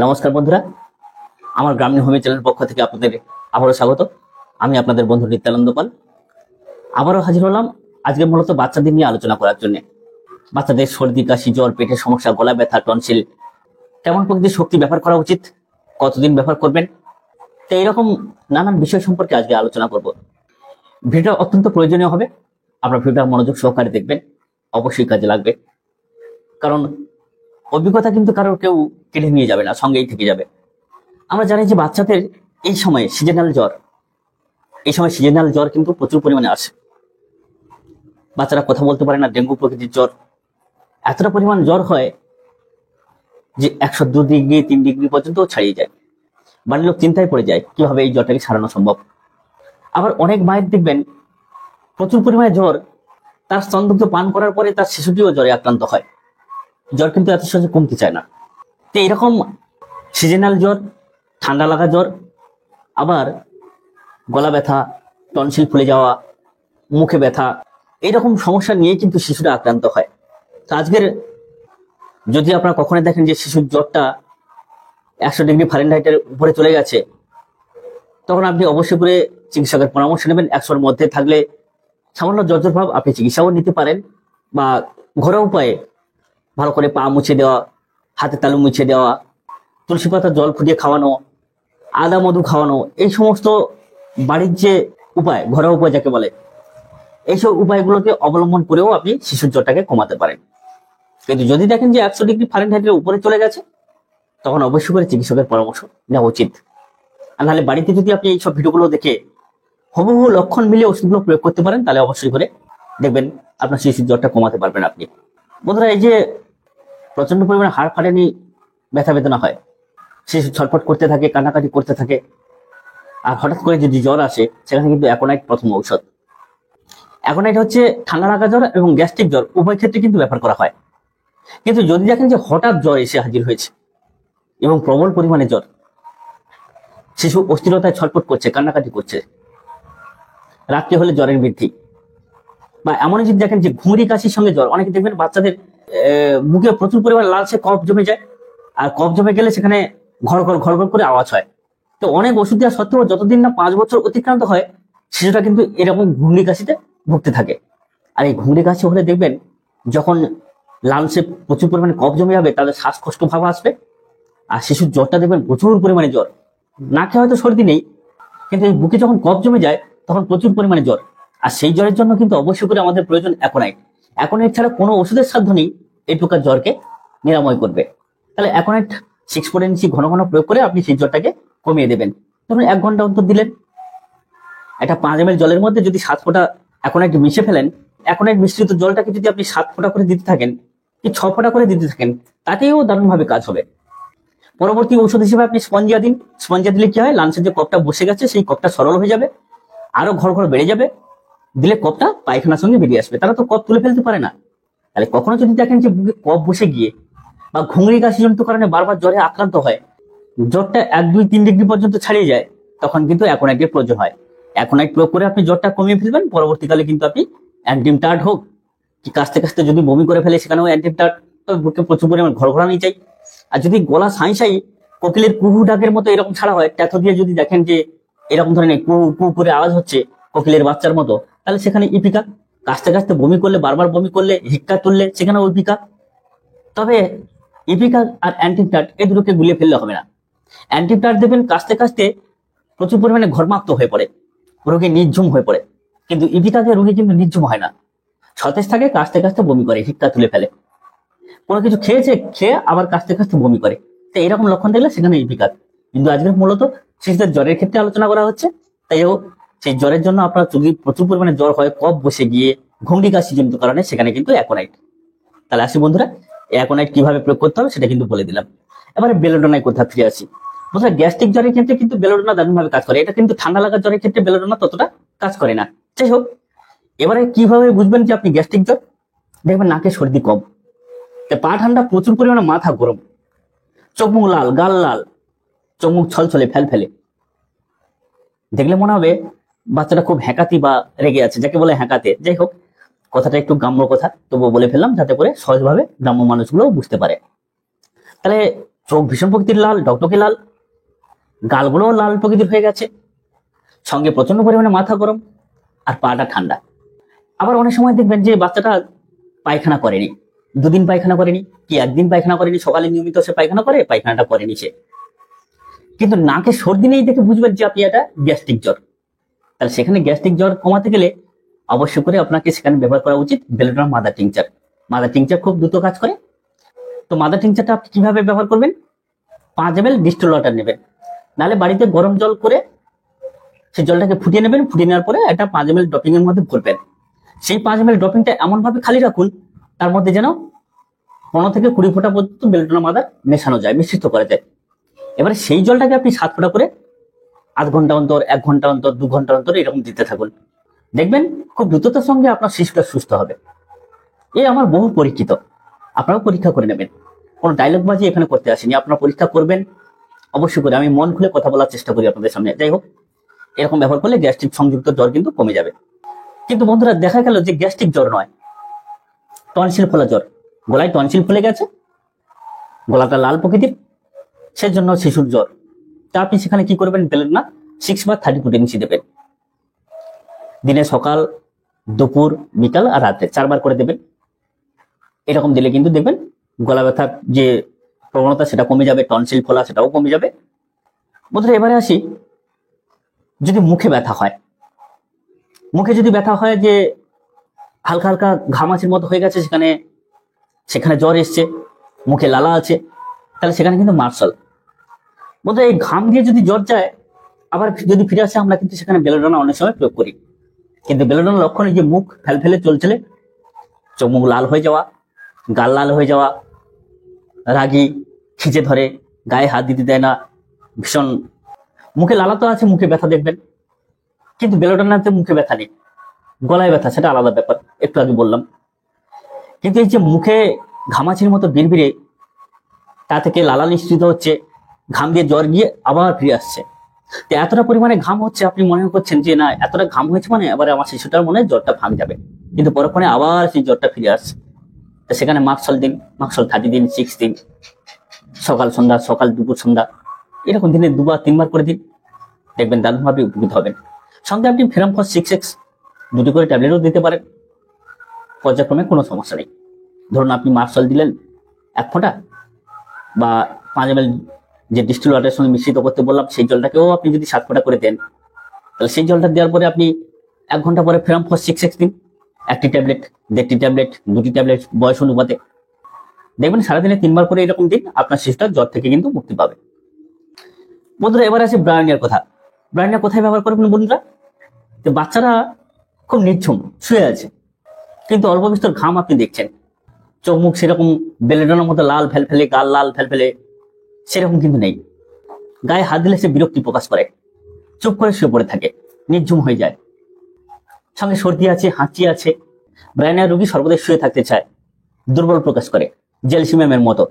নমস্কার বন্ধুরা, আমার গ্রামীণ হোমি চ্যানেলের পক্ষ থেকে আপনাদের আবারও স্বাগত। আমি আপনাদের বন্ধু নিত্যানন্দ পাল আবারও হাজির হলাম আজকে মূলত বাচ্চাদের নিয়ে আলোচনা করার জন্য। বাচ্চাদের সর্দি, কাশি, জ্বর, পেটের সমস্যা, গলা ব্যথা, টনসিল কেমন প্রকৃতির শক্তি ব্যবহার করা উচিত, কতদিন ব্যবহার করবেন, তো এইরকম নানান বিষয় সম্পর্কে আজকে আলোচনা করব। ভিডিওটা অত্যন্ত প্রয়োজনীয় হবে, আপনার ভিডিওটা মনোযোগ সহকারে দেখবেন, অবশ্যই কাজে লাগবে। কারণ অভিজ্ঞতা কিন্তু কারোর কেউ কেড়ে নিয়ে যাবে না, সঙ্গেই থেকে যাবে। আমরা জানি যে বাচ্চাদের এই সময় সিজনাল জ্বর কিন্তু প্রচুর পরিমাণে আসে। বাচ্চারা কথা বলতে পারে না, ডেঙ্গু প্রকৃতির জ্বর। এতটা পরিমাণ জ্বর হয় যে 102 ডিগ্রি 3 ডিগ্রি পর্যন্ত ছাড়িয়ে যায়। বাড়ির লোক চিন্তায় পড়ে যায় কিভাবে এই জ্বরটাকে সারানো সম্ভব। আবার অনেক মায়ের দেখবেন প্রচুর পরিমাণে জ্বর, তার স্তনদুগ্ধ পান করার পরে তার শিশুটিও জ্বরে আক্রান্ত হয়। জ্বর কিন্তু এত সহজে কমতে চায় না। তো এরকম সিজনাল জ্বর, ঠান্ডা লাগা জ্বর, আবার গলা ব্যথা, টনসিল ফুলে যাওয়া, মুখে ব্যথা, এইরকম সমস্যা নিয়ে কিন্তু শিশুরা আক্রান্ত হয়। তো আজকের যদি আপনারা কখনো দেখেন যে শিশুর জ্বরটা 100 ডিগ্রি ফারেনহাইটের উপরে চলে গেছে, তখন আপনি অবশ্যই করে চিকিৎসকের পরামর্শ নেবেন। 100-র মধ্যে থাকলে সামান্য জ্বর ভাব আপনি চিকিৎসাও নিতে পারেন, বা ঘরোয়া উপায়ে ভালো করে পা মুছে দেওয়া, হাতে তালু মুছে দেওয়া, তুলসী পাতা জল ফুটিয়ে খাওয়ানো, আদা মধু খাওয়ানো, এই সমস্ত বাড়ির যে উপায়, ঘরোয়া উপায় যাকে বলে, এইসব উপায়গুলোকে অবলম্বন করেও আপনি শিশুর জ্বরটাকে কমাতে পারেন। কিন্তু যদি দেখেন যে 100 ডিগ্রি ফারেনহাইটের উপরে চলে গেছে, তখন অবশ্যই করে চিকিৎসকের পরামর্শ নেওয়া উচিত। আর নাহলে বাড়িতে যদি আপনি এইসব ভিডিওগুলো দেখে হুবহু লক্ষণ মিলিয়ে ওষুধগুলো প্রয়োগ করতে পারেন, তাহলে অবশ্যই করে দেখবেন আপনার শিশুর জ্বরটা কমাতে পারবেন আপনি। বন্ধুরা, এই যে প্রচন্ড পরিমাণে হাড় ফাটেনি, ব্যথা বেদনা হয়, শিশু ছটফট করতে থাকে, কান্নাকাটি করতে থাকে, আর হঠাৎ করে যদি জ্বর আসে, সেখানে কিন্তু অ্যাকোনাইট প্রথম ঔষধ। অ্যাকোনাইট হচ্ছে ঠান্ডা লাগা জ্বর এবং গ্যাস্ট্রিক জ্বর উভয় ক্ষেত্রে কিন্তু ব্যবহার করা হয়। কিন্তু যদি দেখেন যে হঠাৎ জ্বর এসে হাজির হয়েছে এবং প্রবল পরিমাণে জ্বর, শিশু অস্থিরতায় ছটফট করছে, কান্নাকাটি করছে, রাত্রে হলে জ্বরের বৃদ্ধি, বা এমন যদি দেখেন যে ঘুমরি কাশির সঙ্গে জ্বর, অনেকে দেখবেন বাচ্চাদের মুখে প্রচুর পরিমাণে লালচে কফ জমে যায়, আর কফ জমে গেলে সেখানে ঘর ঘর ঘর ঘর করে আওয়াজ হয়। তো অনেক ওষুধ দেওয়া সত্ত্বেও যতদিন না 5 বছর অতিক্রান্ত হয়, শিশুটা কিন্তু এরকম ঘুমরি কাশিতে ভুগতে থাকে। আর এই ঘুমরি কাশি হলে দেখবেন যখন লালচে প্রচুর পরিমাণে কফ জমে যাবে, তাদের শ্বাসকষ্ট ভাব আসবে। আর শিশুর জ্বরটা দেখবেন প্রচুর পরিমাণে জ্বর, নাকে হয়তো সর্দি নেই, কিন্তু এই বুকে যখন কফ জমে যায় তখন প্রচুর পরিমাণে জ্বর। আর সেই জ্বরের জন্য কিন্তু অবশ্যই করে আমাদের প্রয়োজন অ্যাকোনাইট ছাড়া কোনো ওষুধের সাধ্য নেই এই প্রকার জ্বরকে নিরাময় করবে। তাহলে অ্যাকোনাইট 6 ঘন ঘন প্রয়োগ করে আপনি সেই জ্বরটাকে কমিয়ে দেবেন। ধরুন 1 ঘন্টা অন্তর দিলেন, একটা 5 ml জলের মধ্যে যদি 7 ফোঁটা অ্যাকোনাইট মিশে ফেলেন, অ্যাকোনাইট মিশ্রিত জলটাকে যদি আপনি 7 ফোঁটা করে দিতে থাকেন, কি 6 ফোঁটা করে দিতে থাকেন, তাতেও দারুণভাবে কাজ হবে। পরবর্তী ঔষধ হিসেবে আপনি স্পঞ্জিয়া দিন। স্পঞ্জিয়া দিলে কি হয়, লাঞ্চের যে কফটা বসে গেছে সেই কফটা সরল হয়ে যাবে, আরো ঘর ঘর বেড়ে যাবে, দিলে কফটা পায়খানার সঙ্গে বেরিয়ে আসবে। তারা তো কফ তুলে ফেলতে পারে না। তাহলে কখনো যদি দেখেন যে বুকে কফ বসে গিয়ে বা ঘুমরি কাশি জনিত কারণে বারবার জ্বরে আক্রান্ত হয়, জ্বরটা 1, 2, 3 ডিগ্রি পর্যন্ত ছাড়িয়ে যায়, তখন কিন্তু অ্যাকোনাইটের প্রয়োজন হয়। অ্যাকোনাইট প্রয়োগ করে আপনি জ্বরটা কমিয়ে ফেলবেন। পরবর্তীকালে কিন্তু আপনি অ্যান্টিমটার্ড হোক, কি কাশতে কাশতে যদি বমি করে ফেলে, সেখানেও অ্যান্টিমটার্ড। তবে বুকে প্রচুর পরিমাণ ঘরঘরানি চাই। আর যদি গলা সাঁই কোকিলের কুহু ডাকের মতো এরকম ছাড়া হয়, ট্যাথো দিয়ে যদি দেখেন যে এরকম ধরনের কু কু করে আওয়াজ হচ্ছে কোকিলের বাচ্চার মতো, তাহলে সেখানে ইপিকা। কাশতে কাশতে বমি করলে, বারবার বমি করলে, হিক্কা তুললে, সেখানেও ইপিকা। তবে ইপিকা আর অ্যান্টিমটার্ড এই দুটোকে গুলিয়ে ফেললে হবে না। অ্যান্টিমটার্ড দেবেন কাশতে কাশতে প্রচুর পরিমাণে ঘর্মাক্ত হয়ে পড়ে, রোগী নির্ঝুম হয়ে পড়ে। কিন্তু ইপিকাকে রোগী কিন্তু নির্ঝুম হয় না, সতেজ থাকে, কাশতে কাশতে বমি করে, হিক্কা তুলে ফেলে। কোনো কিছু খেয়ে আবার কাশতে কাশতে বমি করে। তো এরকম লক্ষণ দেখলে সেখানে ইপিকার। কিন্তু আজকে মূলত শিশুদের জ্বরের ক্ষেত্রে আলোচনা করা হচ্ছে। তাইও সেই জ্বরের জন্য আপনার যদি প্রচুর পরিমাণে জ্বর হয়, কফ বসে গিয়ে ঘুমরি কাশি জনিত কারণে, সেখানে কিন্তু অ্যাকোনাইট। তাহলে আসি বন্ধুরা, অ্যাকোনাইট কিভাবে প্রয়োগ করতে হবে সেটা কিন্তু বলে দিলাম। এবারে বেলোডোনায় কোথা ফিরে আসি। বন্ধুরা, গ্যাস্ট্রিক জ্বরের ক্ষেত্রে কিন্তু বেলোডোনা দারুণভাবে কাজ করে। এটা কিন্তু ঠান্ডা লাগার জ্বরের ক্ষেত্রে বেলোডোনা ততটা কাজ করে না। যাই হোক, এবারে কিভাবে বুঝবেন যে আপনি গ্যাস্ট্রিক জ্বর? দেখবেন নাকে সর্দি কম, পা ঠান্ডা, প্রচুর পরিমাণে মাথা গরম, চোখ মুখ লাল, গাল লাল, চোখ মুখ ছলছলে ফেল ফেলে। দেখলে মনে হবে বাচ্চাটা খুব হ্যাঁকাতি বা রেগে আছে, যাকে বলে হ্যাঁকাতে। যাই হোক, কথাটা একটু গ্রাম্য কথা, তবুও বলে ফেললাম যাতে করে সহজভাবে গ্রাম্য মানুষগুলো বুঝতে পারে। তাহলে চোখ ভীষণ প্রকৃতির লাল, টকটকে লাল, গালগুলো লাল প্রকৃতির হয়ে গেছে, সঙ্গে প্রচন্ড পরিমাণে মাথা গরম, আর পাটা ঠান্ডা। আবার অনেক সময় দেখবেন যে বাচ্চাটা পায়খানা করেনি, 2 দিন পায়খানা করেনি, কি 1 দিন পায়খানা করেনি, সকালে নিয়মিত সে পায়খানা করে, পায়খানাটা করেনি সে, কিন্তু নাকে সর্দি নেই দেখে বুঝবেন যে আপনি এটা গ্যাস্ট্রিক জ্বর। তাহলে সেখানে গ্যাস্ট্রিক জ্বর কমাতে গেলে অবশ্যই করে আপনাকে সেখানে ব্যবহার করা উচিত belladonna mother tincture. Mother tincture খুব দ্রুত কাজ করে। তো মাদার টিংচারটা আপনি কিভাবে ব্যবহার করবেন? 5 ml ডিস্টিল ওয়াটার নেবেন, নাহলে বাড়িতে গরম জল করে সেই জলটাকে ফুটিয়ে নেবেন। ফুটিয়ে নেওয়ার পরে একটা 5 ml ড্রপিং এর মধ্যে ভরবেন। সেই 5 ml ড্রপিংটা এমন ভাবে খালি রাখুন তার মধ্যে যেন 15 থেকে 20 ফোঁটা পর্যন্ত বেলোডোনা মাদার মেশানো যায়, মিশ্রিত করা যায়। এবারে সেই জলটাকে আপনি 7 ফোঁটা করে আধ ঘন্টা অন্তর, 1 ঘন্টা অন্তর, 2 ঘন্টা অন্তর এরকম দিতে থাকুন। দেখবেন খুব দ্রুততার সঙ্গে আপনার শিশুটা সুস্থ হবে। এই আমার বহু পরীক্ষিত, আপনারাও পরীক্ষা করে নেবেন। কোনো ডায়লগ বাজি এখানে করতে আসেনি, আপনারা পরীক্ষা করবেন অবশ্যই করে। আমি মন খুলে কথা বলার চেষ্টা করি আপনাদের সামনে। যাই হোক, এরকম ব্যবহার করলে গ্যাস্ট্রিক সংযুক্ত জ্বর কিন্তু কমে যাবে। কিন্তু বন্ধুরা, দেখা গেল যে গ্যাস্ট্রিক জ্বর নয়, টনসিল ফোলা জ্বর। গলায় টনসিল ফুলে গেছে, গলাটা লাল প্রকৃতির, সেজন্য শিশুর জ্বর। তা আপনি সেখানে কি করবেন? বেলোডোনা 6 বা 30 potency দেবেন। দিনে সকাল, দুপুর, বিকাল আর রাতে 4 বার করে দেবেন। এরকম দিলে কিন্তু দেখবেন গলা ব্যথার যে প্রবণতা সেটা কমে যাবে, টনসিল ফোলা সেটাও কমে যাবে। বন্ধুরা, এবারে আসি, যদি মুখে ব্যথা হয়, মুখে যদি ব্যথা হয় যে হালকা হালকা ঘামাচির মতো হয়ে গেছে, সেখানে জ্বর এসছে, মুখে লালা আছে, তাহলে সেখানে কিন্তু মার্শাল। বন্ধুরা, এই ঘাম দিয়ে যদি জ্বর যায় আবার যদি ফিরে আসে, আমরা কিন্তু সেখানে বেলোডোনা অনেক সময় প্রয়োগ করি। কিন্তু বেলোডোনার লক্ষণ এই যে মুখ ফেলফেলে চলছে, চোখ মুখ লাল হয়ে যাওয়া, গাল লাল হয়ে যাওয়া, রাগী, খিচে ধরে, গায়ে হাত দিতে দেয় না, ভীষণ মুখে লালা তো আছে, মুখে ব্যথা দেখবেন। কিন্তু বেলোডোনাতে মুখে ব্যথা নেই, গলায় ব্যথা, সেটা আলাদা ব্যাপার, একটু আগে বললাম। কিন্তু এই যে মুখে ঘামাচির মতো বিড়বিড়ে, তা থেকে লালা নিঃসৃত হচ্ছে, ঘাম দিয়ে জ্বর গিয়ে আবার ফিরে আসছে। তো এতটা পরিমাণে ঘাম হচ্ছে, আপনি মনে করছেন যে না, এতটা ঘাম হয়েছে মানে এবার আমার শিশুটার মনে জ্বরটা ভাঙ যাবে, কিন্তু পরক্ষণে আবার সেই জ্বরটা ফিরে আসছে। তো সেখানে মার্শাল দিন, মার্শাল 30 দিন, 6 দিন, সকাল সন্ধ্যা, সকাল দুপুর সন্ধ্যা, এরকম দিনে 2 বার 3 বার করে দিন, দেখবেন দারুণভাবে উপকৃত হবেন। সঙ্গে আপনি ফেরামফস 6x 2টি করে ট্যাবলেটও দিতে পারেন, পর্যায়ক্রমে কোনো সমস্যা নেই। ধরুন আপনি মার্শাল দিলেন 1 ফোঁটা, বা 5 ml যে ডিস্টিল ওয়াটারের সঙ্গে মিশ্রিত করতে বললাম সেই জলটাকেও আপনি যদি 7 ফোঁটা করে দেন, তাহলে সেই জলটা দেওয়ার পরে আপনি 1 ঘন্টা পরে ফেরামফস 6x দিন, 1টি ট্যাবলেট, 1.5টি ট্যাবলেট, 2টি ট্যাবলেট বয়স অনুপাতে। দেখবেন সারাদিনে 3 বার করে এরকম দিন, আপনার শিশুটা জ্বর থেকে কিন্তু মুক্তি পাবে। বন্ধুরা, এবার আছে ব্রায়োনিয়ার কথা। ব্রায়োনিয়া কোথায় ব্যবহার করবেন বন্ধুরা? তো বাচ্চারা খুব নির্ঝুম শুয়ে আছে, কিন্তু অল্প বিস্তর ঘাম আপনি দেখছেন, চোখ মুখ সেরকম বেলোডোনার মতো লাল ফেলফেলে, গাল লাল ফেলফেলে সেরকম কিন্তু নেই। গায়ে হাত দিলে সে বিরক্তি প্রকাশ করে, চুপ করে শুয়ে পড়ে থাকে, নির্ঝুম হয়ে যায়, সঙ্গে সর্দি আছে, হাঁচি আছে। ব্রায়োনিয়া রোগী সর্বদাই শুয়ে থাকতে চায়, দুর্বল প্রকাশ করে, জেলসিমেমের মতো।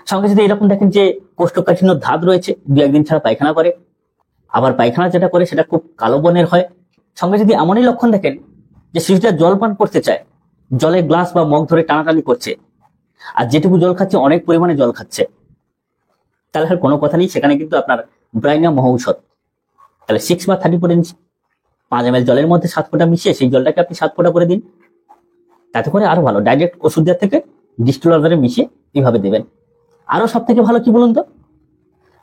সঙ্গে যদি এরকম দেখেন যে কোষ্ঠকাঠিন্য ধাত রয়েছে, 2-1 দিন ছাড়া পায়খানা করে, আবার পায়খানা যেটা করে সেটা খুব কালো বর্ণের হয়। সঙ্গে যদি এমনই লক্ষণ দেখেন যে শিশুটা জল পান করতে চায়, জলের গ্লাস বা মগ ধরে টানাটানি করছে, আর যেটুকু জল খাচ্ছে অনেক পরিমাণে জল খাচ্ছে, তাহলে আর কোনো কথা নেই, সেখানে কিন্তু আপনার ব্রায়োনিয়া মহৌষধ। তাহলে 6 বা 30 potency 5 ml জলের মধ্যে 7 ফোঁটা মিশিয়ে সেই জলটাকে আপনি 7 ফোঁটা করে দিন, তাতে করে আরো ভালো। ডাইরেক্ট ওষুধ দেওয়ার থেকে ডিস্টিল ওয়াটারে মিশিয়ে এইভাবে দেবেন। আরো সব থেকে ভালো কি বলুন তো,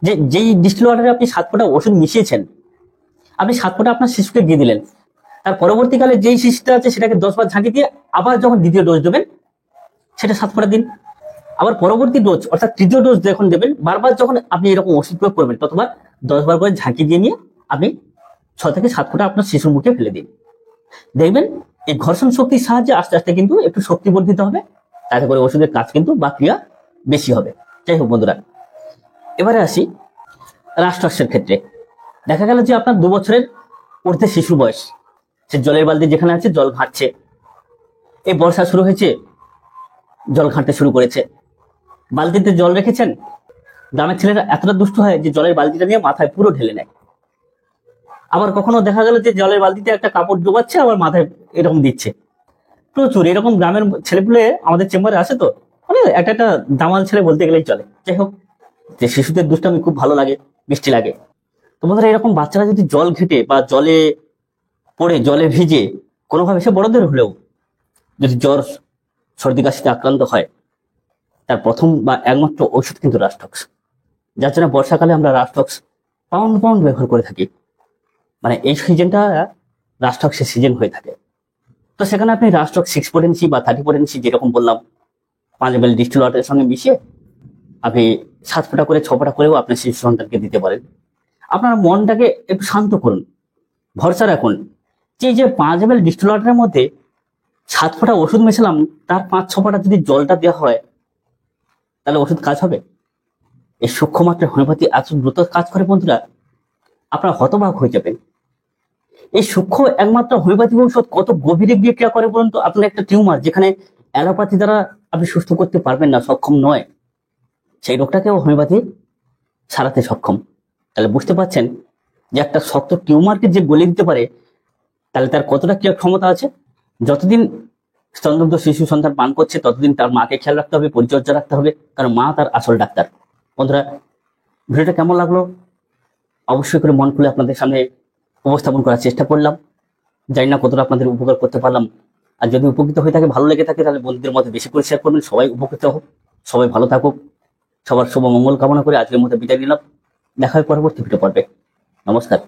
যে যেই ডিস্টিল ওয়াটারে আপনি 7 ফোঁটা ওষুধ মিশিয়েছেন, আপনি 7 ফোঁটা আপনার শিশুকে দিয়ে দিলেন, তার পরবর্তীকালে যেই শিশুটা আছে সেটাকে 10 বার ঝাঁকি দিয়ে আবার যখন দ্বিতীয় ডোজ দেবেন সেটা 7 ফোঁটা দিন। আবার পরবর্তী ডোজ অর্থাৎ তৃতীয় ডোজ যখন দেবেন, বারবার যখন আপনি এরকম ওষুধ প্রয়োগ করবেন, ততবার 10 বার করে ঝাঁকি দিয়ে নিয়ে আপনি 6 থেকে 7 ফোঁটা আপনার শিশুর মুখে ফেলে দিন। দেখবেন এই ঘর্ষণ শক্তির সাহায্যে আস্তে আস্তে কিন্তু একটু শক্তি বর্ধিত হবে, তাতে করে ওষুধের কাজ কিন্তু বা ক্রিয়া বেশি হবে। যাই হোক বন্ধুরা, এবারে আসি রাষ্ট্রাস্যের ক্ষেত্রে। দেখা গেল যে আপনার 2 বছরের ঊর্ধ্বে শিশুর বয়স, সে জলের বালতি যেখানে আছে জল ঘাঁটছে, এই বর্ষা শুরু হয়েছে, জল ঘাঁটতে শুরু করেছে, বালতিতে জল রেখেছেন, গ্রামের ছেলেরা এতটা দুষ্ট হয় যে জলের বালতিটা নিয়ে মাথায় পুরো ঢেলে নেয়। আবার কখনো দেখা গেল যে জলের বালতিতে একটা কাপড় ডোবাচ্ছে, আবার মাথায় এরকম দিচ্ছে। প্রচুর এরকম গ্রামের ছেলেপুলে আমাদের চেম্বারে আসে, তো মানে একটা একটা দামাল ছেলে বলতে গেলেই চলে। যাই হোক, যে শিশুদের দুষ্টামি খুব ভালো লাগে, মিষ্টি লাগে। তো বন্ধুরা, এরকম বাচ্চারা যদি জল ঘেটে বা জলে পড়ে, জলে ভিজে কোনোভাবে, সে বড়দের হলেও যদি জ্বর সর্দি কাশিতে আক্রান্ত হয়, তার প্রথম বা একমাত্র ওষুধ কিন্তু রাস্টক্স। যার জন্য বর্ষাকালে আমরা রাস্টক্স পাউন্ড পাউন্ড ব্যবহার করে থাকি। মানে এই সিজনটা রাস্টক্সের সিজন হয়ে থাকে। তো সেখানে আপনি রাস্টক্স 6 পোটেন্সি বা 30 পোটেন্সি, যেরকম বললাম, 5 ml ডিস্টিল ওয়াটারের সঙ্গে মিশিয়ে আপনি 7 ফোঁটা করে 6 ফোঁটা করেও আপনার শিশু সন্তানকে দিতে পারেন। আপনার মনটাকে একটু শান্ত করুন, ভরসা রাখুন যে যে 5 ml ডিস্টিল ওয়াটারের মধ্যে 7 ফোঁটা ওষুধ মেশালাম, তার 5-6 ফোঁটা যদি জলটা দেওয়া হয়, তাহলে ওষুধ কাজ হবে। এই সূক্ষ্ম মাত্রায় হোমিওপ্যাথি এত দ্রুত কাজ করে বন্ধুরা, আপনারা হতবাক হয়ে যাবেন। এই সূক্ষ্ম একমাত্র হোমিওপ্যাথিক ঔষধ কত গভীরে গিয়ে ক্রিয়া করে বলুন তো। আপনার একটা টিউমার, যেখানে অ্যালোপ্যাথি দ্বারা আপনি সুস্থ করতে পারবেন না, সক্ষম নয়, সেই রোগটাকেও হোমিওপ্যাথি সারাতে সক্ষম। তাহলে বুঝতে পারছেন যে একটা শক্ত টিউমারকে যে গলে দিতে পারে, তাহলে তার কতটা ক্রিয়া ক্ষমতা আছে। যতদিন স্তন্যদগ্ধ শিশু সন্তান পান করছে, ততদিন তার মাকে খেয়াল রাখতে হবে, পরিচর্যা রাখতে হবে, কারণ মা তার আসল ডাক্তার। বন্ধুরা, ভিডিওটা কেমন লাগলো অবশ্যই করে মন খুলে আপনাদের সামনে উপস্থাপন করার চেষ্টা করলাম। জানি না কতটা আপনাদের উপকার করতে পারলাম। আর যদি উপকৃত হয়ে থাকে, ভালো লেগে থাকে, তাহলে বন্ধুদের মধ্যে বেশি করে শেয়ার করবেন। সবাই উপকৃত হোক, সবাই ভালো থাকুক, সবার শুভ মঙ্গল কামনা করে আজকের মতো বিদায় নিলাম। দেখা হয় পরবর্তী ভিডিও পর্বে। নমস্কার।